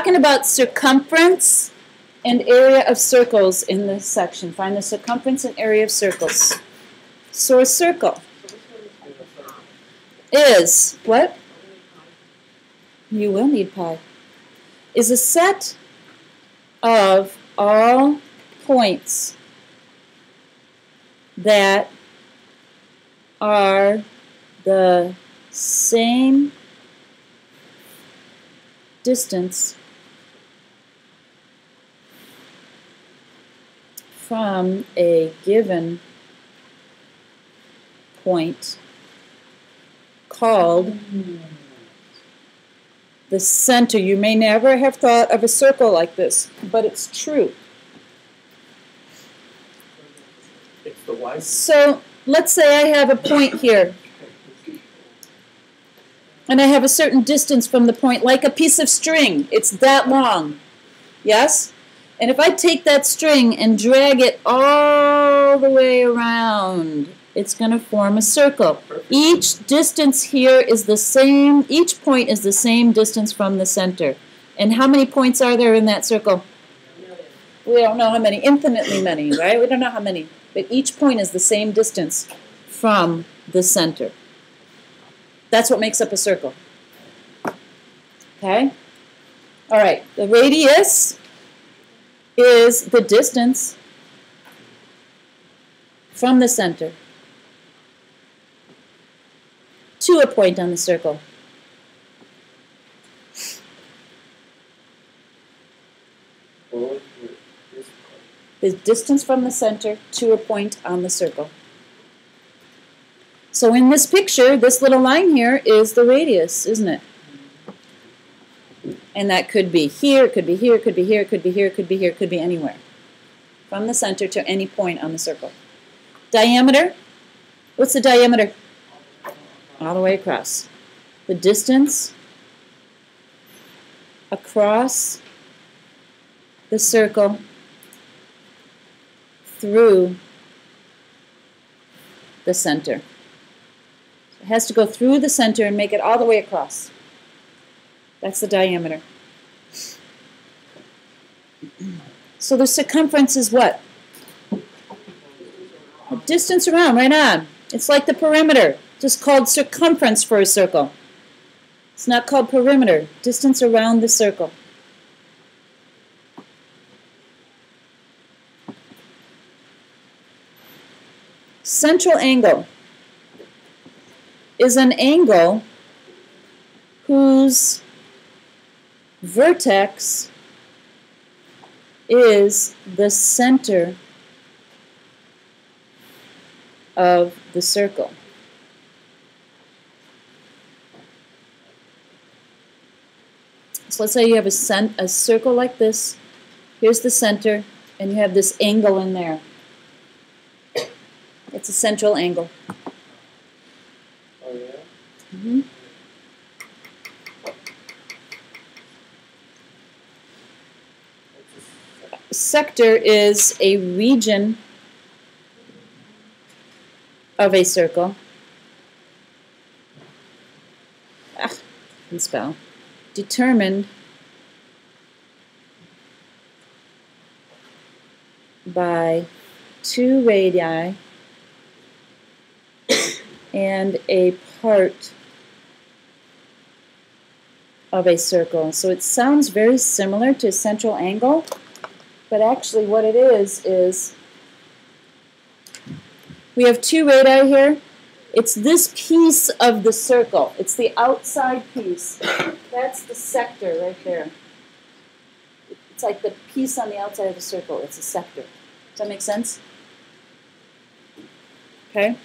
Talking about circumference and area of circles in this section. Find the circumference and area of circles. So a circle is, what? You will need pi. Is a set of all points that are the same distance from a given point called the center. You may never have thought of a circle like this, but it's true. It's the y. So let's say I have a point here, and I have a certain distance from the point, like a piece of string. It's that long, yes? And if I take that string and drag it all the way around, it's going to form a circle. Each distance here is the same, each point is the same distance from the center. And how many points are there in that circle? We don't know how many, infinitely many, right? We don't know how many. But each point is the same distance from the center. That's what makes up a circle. Okay? All right, the radius is the distance from the center to a point on the circle. The distance from the center to a point on the circle. So in this picture, this little line here is the radius, isn't it? And that could be here, it could be here, it could be here, it could be here, it could be here, it could be anywhere. From the center to any point on the circle. Diameter? What's the diameter? All the way across. The distance across the circle through the center. It has to go through the center and make it all the way across. That's the diameter. So the circumference is what? The distance around, right on. It's like the perimeter, just called circumference for a circle. It's not called perimeter, distance around the circle. Central angle is an angle whose vertex is the center of the circle. So let's say you have a circle like this. Here's the center, and you have this angle in there. It's a central angle. Oh, yeah? Mm-hmm. Sector is a region of a circle. I can spell. Determined by two radii and a part of a circle. So it sounds very similar to a central angle, but actually what it is we have two radii here. It's this piece of the circle. It's the outside piece. That's the sector right there. It's like the piece on the outside of the circle. It's a sector. Does that make sense? Okay?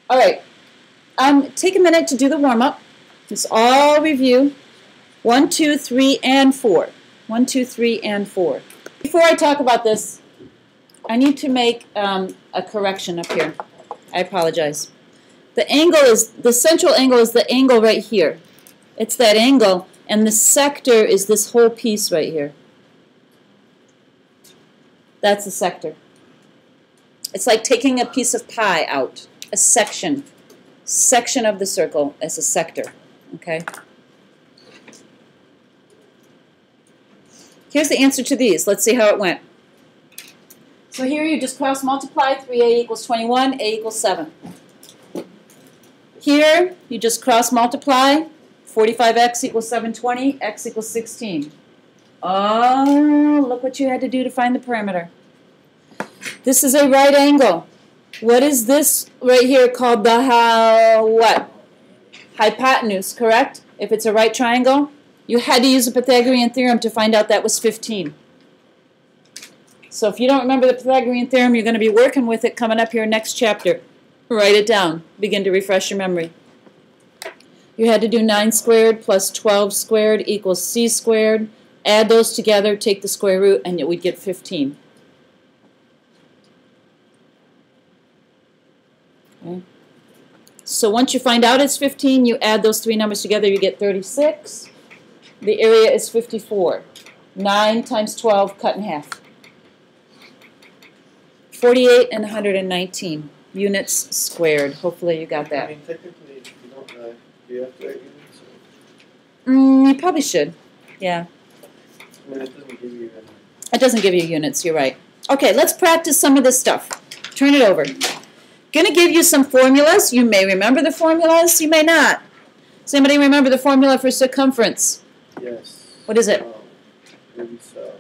All right. Take a minute to do the warm-up. Just all review. 1, 2, 3, and 4. 1, 2, 3, and 4. Before I talk about this, I need to make a correction up here. I apologize. The central angle is the angle right here. It's that angle, and the sector is this whole piece right here. That's the sector. It's like taking a piece of pie out, a section. section of the circle as a sector, okay? Here's the answer to these. Let's see how it went. So here you just cross multiply, 3a equals 21, a equals 7. Here you just cross multiply, 45x equals 720, x equals 16. Oh, look what you had to do to find the perimeter. This is a right angle. What is this right here called the what? Hypotenuse, correct? If it's a right triangle, you had to use the Pythagorean theorem to find out that was 15. So if you don't remember the Pythagorean theorem, you're going to be working with it coming up here next chapter. Write it down. Begin to refresh your memory. You had to do 9 squared plus 12 squared equals c squared. Add those together, take the square root, and we'd get 15. Okay. So once you find out it's 15, you add those three numbers together, you get 36. The area is 54. 9 times 12 cut in half. 48 and 119 units squared. Hopefully you got that. I mean, technically, if you don't know, do you have to write units? You probably should. Yeah. I mean, it doesn't give you any. It doesn't give you units, you're right. Okay, let's practice some of this stuff. Turn it over. Going to give you some formulas. You may remember the formulas, you may not. Does anybody remember the formula for circumference? Yes. What is it? Maybe so.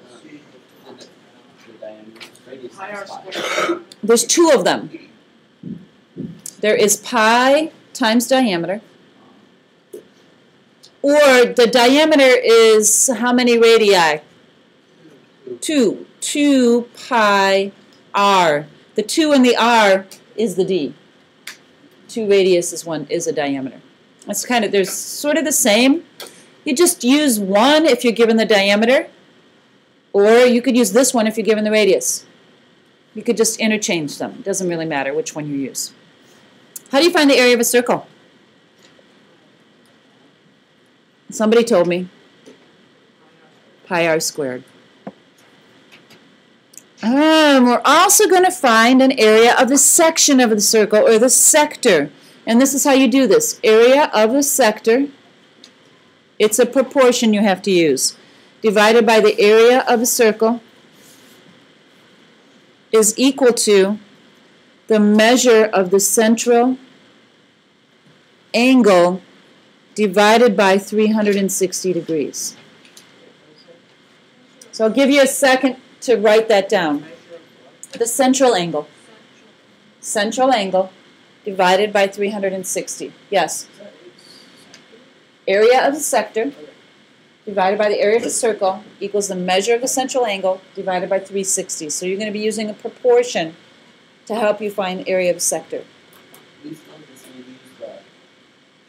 There's two of them. There is pi times diameter, or the diameter is how many radii? 2. 2 pi r. The 2 in the r is the d. 2 radius is a diameter. That's kind of, they're sort of the same. You just use one if you're given the diameter, or you could use this one if you're given the radius. You could just interchange them. It doesn't really matter which one you use. How do you find the area of a circle? Somebody told me. Pi r squared. We're also going to find an area of the section of the circle, or the sector. And this is how you do this. Area of the sector, it's a proportion you have to use, divided by the area of a circle, is equal to the measure of the central angle divided by 360 degrees. So I'll give you a second to write that down. The central angle. Central angle divided by 360. Yes. Area of the sector divided by the area of the circle equals the measure of the central angle divided by 360. So you're going to be using a proportion to help you find the area of the sector. These numbers we use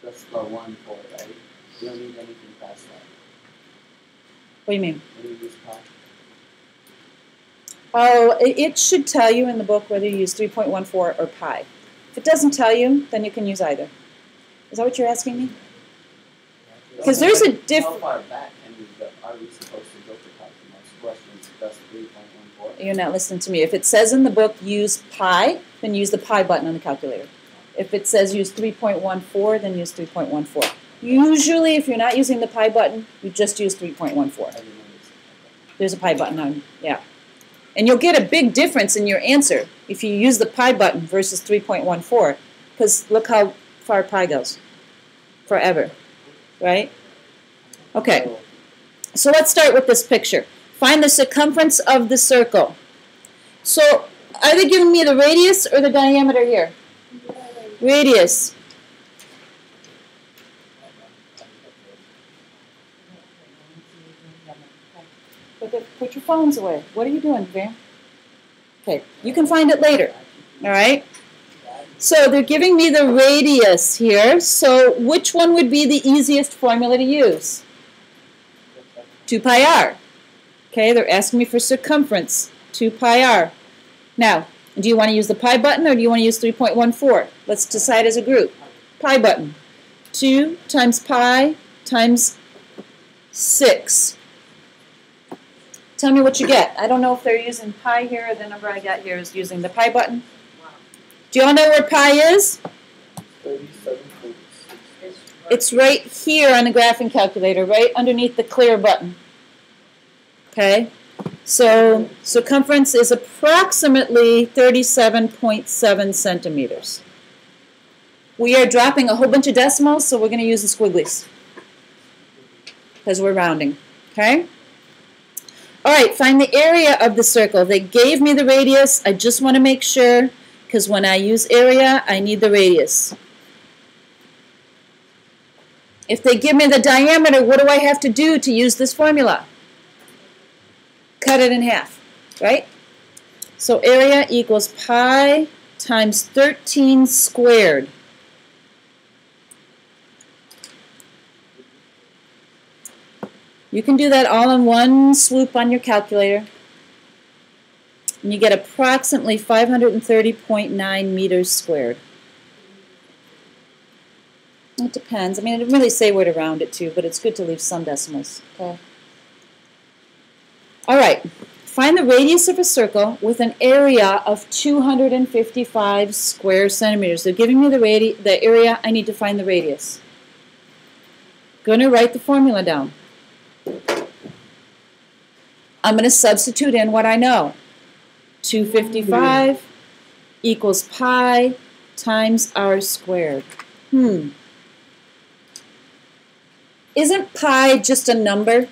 just for 1 4, right? You don't need anything past that. What do you mean? When you use pi. Oh, it should tell you in the book whether you use 3.14 or pi. If it doesn't tell you, then you can use either. Is that what you're asking me? Because there's a difference. How far back are we supposed to go for pi? My question is just 3.14. You're not listening to me. If it says in the book use pi, then use the pi button on the calculator. If it says use 3.14, then use 3.14. Usually, if you're not using the pi button, you just use 3.14. There's a pi button on, yeah. And you'll get a big difference in your answer if you use the pi button versus 3.14, because look how far pi goes. Forever. Right? Okay. So let's start with this picture. Find the circumference of the circle. So are they giving me the radius or the diameter here? Radius. Put your phones away. What are you doing, Graham? Okay, you can find it later. All right? So they're giving me the radius here. So which one would be the easiest formula to use? 2 pi r. Okay, they're asking me for circumference. 2 pi r. Now, do you want to use the pi button or do you want to use 3.14? Let's decide as a group. Pi button. 2 times pi times 6. Tell me what you get. I don't know if they're using pi here or the number I got here is using the pi button. Do you all know where pi is? 37. It's right here on the graphing calculator, right underneath the clear button. Okay? So circumference is approximately 37.7 centimeters. We are dropping a whole bunch of decimals, so we're going to use the squigglies because we're rounding. Okay? All right, find the area of the circle. They gave me the radius. I just want to make sure, because when I use area, I need the radius. If they give me the diameter, what do I have to do to use this formula? Cut it in half, right? So area equals pi times 13 squared. You can do that all in one swoop on your calculator. And you get approximately 530.9 meters squared. It depends. I mean, it didn't really say where to round it to, but it's good to leave some decimals. Okay. All right. Find the radius of a circle with an area of 255 square centimeters. They're giving me the area. I need to find the radius. Going to write the formula down. I'm going to substitute in what I know. 255 equals pi times r squared. Isn't pi just a number?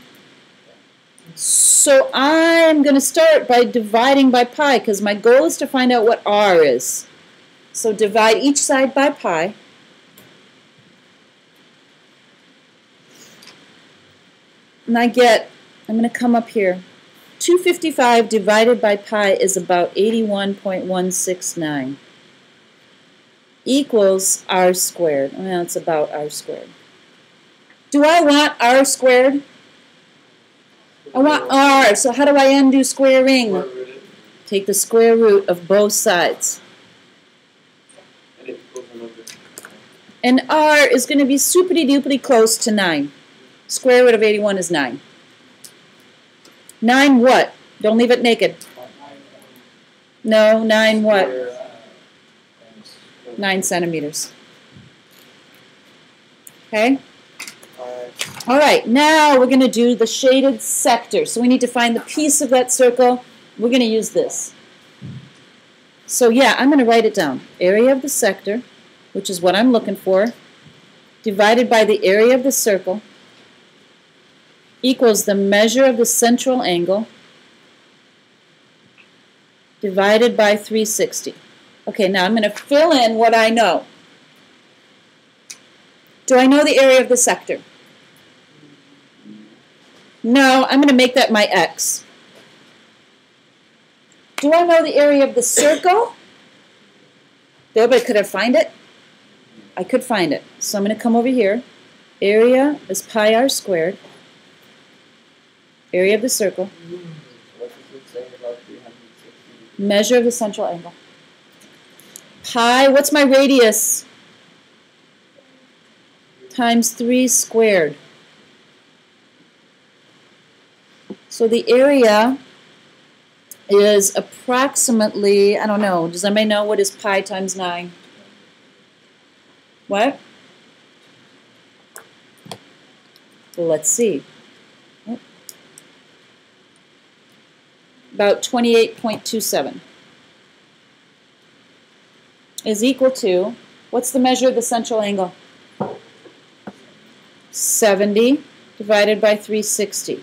So I'm going to start by dividing by pi because my goal is to find out what r is. So divide each side by pi. And I get, I'm going to come up here. 255 divided by pi is about 81.169 equals r squared. Well, it's about r squared. Do I want r squared? I want r. So how do I undo squaring? Take the square root of both sides. And r is going to be super-duper close to 9. Square root of 81 is 9. 9 what? Don't leave it naked. No, 9 what? 9 centimeters. Okay? All right, now we're going to do the shaded sector. So we need to find the piece of that circle. We're going to use this. So yeah, I'm going to write it down. Area of the sector, which is what I'm looking for, divided by the area of the circle, equals the measure of the central angle divided by 360. Okay, now I'm going to fill in what I know. Do I know the area of the sector? No, I'm going to make that my x. Do I know the area of the circle? Could I find it? I could find it. So I'm going to come over here. Area is pi r squared. Area of the circle. What does it say about 360? Measure of the central angle. Pi, what's my radius? Times 3 squared. So the area is approximately, I don't know, does anybody know what is pi times 9? What? Well, let's see. About 28.27 is equal to, what's the measure of the central angle? 70 divided by 360.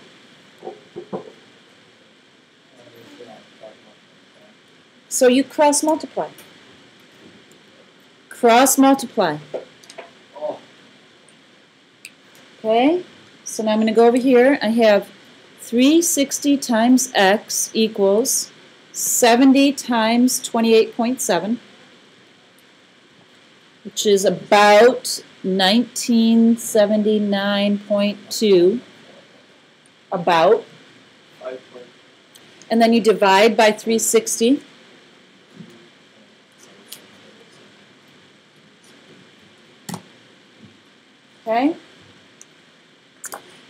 So you cross multiply. Cross multiply. Okay, so now I'm going to go over here. I have 360 times x equals 70 times 28.7, which is about 1979.2, about. And then you divide by 360. Okay?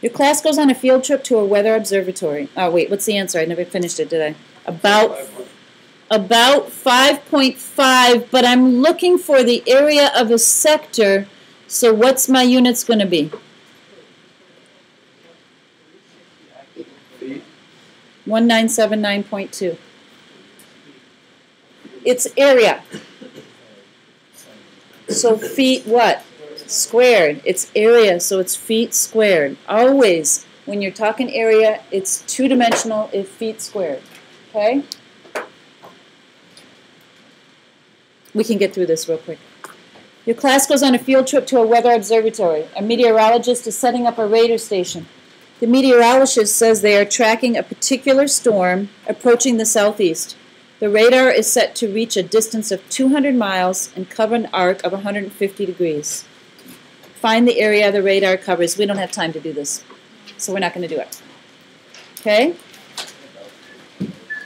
Your class goes on a field trip to a weather observatory. Oh, wait, what's the answer? I never finished it, did I? About 5.5, but I'm looking for the area of a sector, So what's my units going to be? Feet. 1979.2. It's area. So feet what? Squared. It's area, so it's feet squared. Always, when you're talking area, it's two-dimensional if feet squared. Okay? We can get through this real quick. Your class goes on a field trip to a weather observatory. A meteorologist is setting up a radar station. The meteorologist says they are tracking a particular storm approaching the southeast. The radar is set to reach a distance of 200 miles and cover an arc of 150 degrees. Find the area the radar covers. We don't have time to do this, so we're not going to do it. Okay?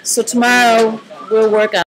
So tomorrow we'll work on